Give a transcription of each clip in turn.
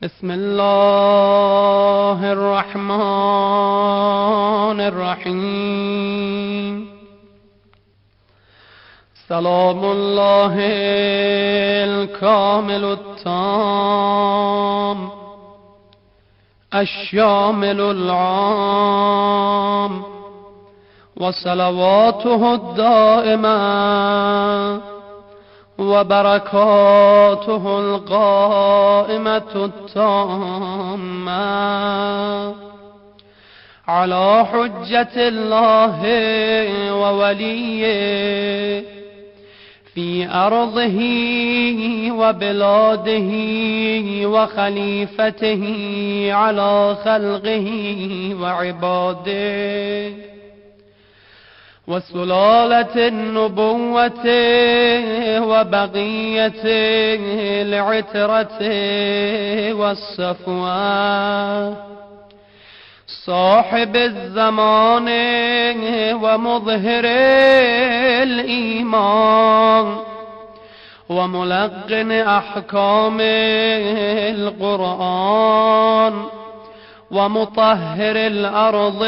بسم الله الرحمن الرحيم. سلام الله الكامل التام الشامل العام، وصلواته الدائمة وبركاته القائمة التامة على حجة الله ووليه في أرضه وبلاده وخليفته على خلقه وعباده، وسلالة النبوة وبقية العترة والصفوة، صاحب الزمان ومظهر الإيمان وملقن أحكام القرآن ومطهر الأرض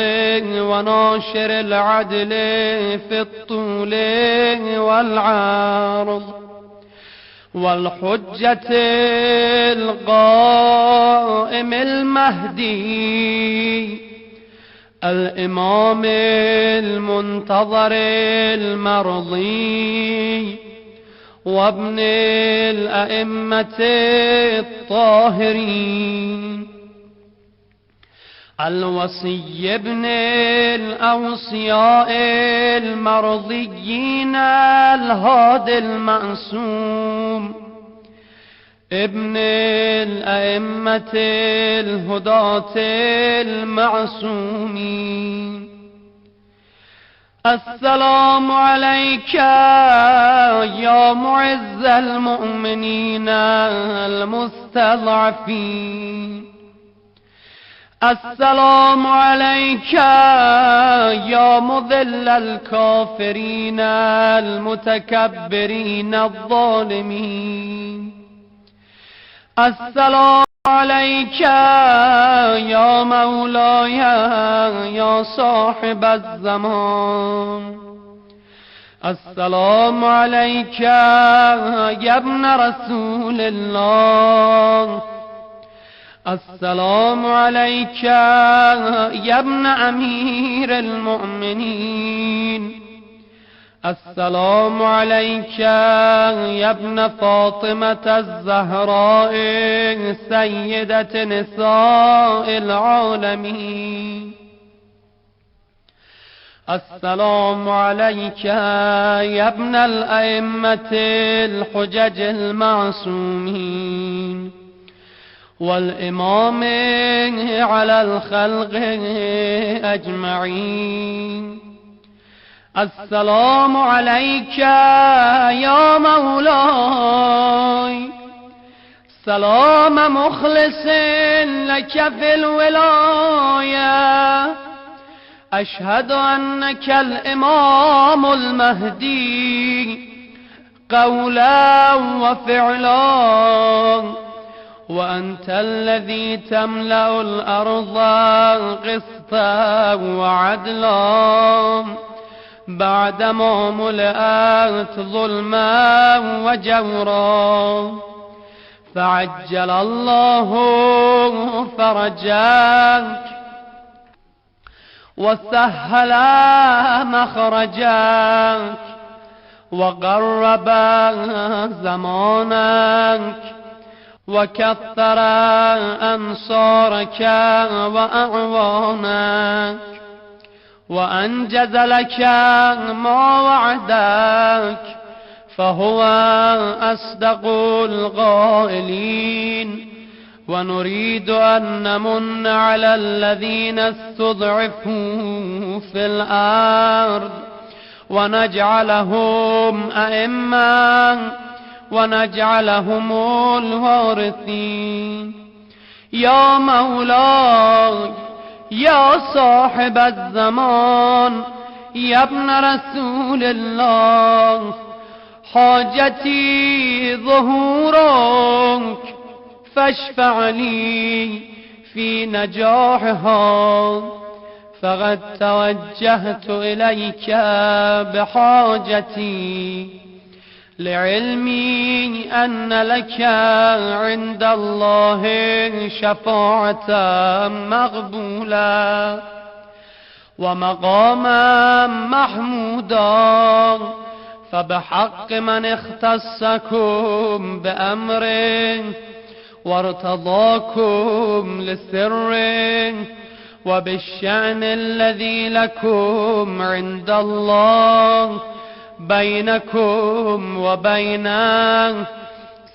وناشر العدل في الطول والعرض، والحجة القائم المهدي الإمام المنتظر المرضي، وابن الأئمة الطاهرين، الوصي ابن الأوصياء المرضيين الهادي المعصوم، ابن الأئمة الهداة المعصومين. السلام عليك يا معز المؤمنين المستضعفين، السلام عليك يا مذل الكافرين المتكبرين الظالمين، السلام عليك يا مولاي يا صاحب الزمان، السلام عليك يا ابن رسول الله، السلام عليك يا ابن أمير المؤمنين، السلام عليك يا ابن فاطمة الزهراء سيدة نساء العالمين، السلام عليك يا ابن الأئمة الحجج المعصومين، والإمام على الخلق أجمعين. السلام عليك يا مولاي، سلام مخلص لك في الولاية، أشهد أنك الإمام المهدي قولا وفعلا، وأنت الذي تملأ الأرض قسطا وعدلا بعدما ملأت ظلما وجورا، فعجل الله فرجك وسهل مخرجك وقرب زمانك وكثر أنصارك وأعوانك، وأنجز لك ما وعدك، فهو أصدق القائلين. ونريد أن نمن على الذين استضعفوا في الأرض ونجعلهم أئمة ونجعلهم الوارثين. يا مولاي يا صاحب الزمان يا ابن رسول الله، حاجتي ظهورك فاشفع لي في نجاحها، فقد توجهت إليك بحاجتي، لعلمي أن لك عند الله شفاعة مقبولة ومقاما محمودا، فبحق من اختصكم بأمره وارتضاكم لسره، وبالشأن الذي لكم عند الله بينكم وبينه،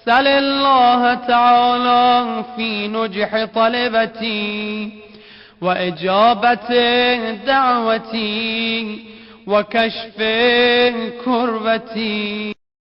سل الله تعالى في نجح طلبتي وإجابة دعوتي وكشف كربتي.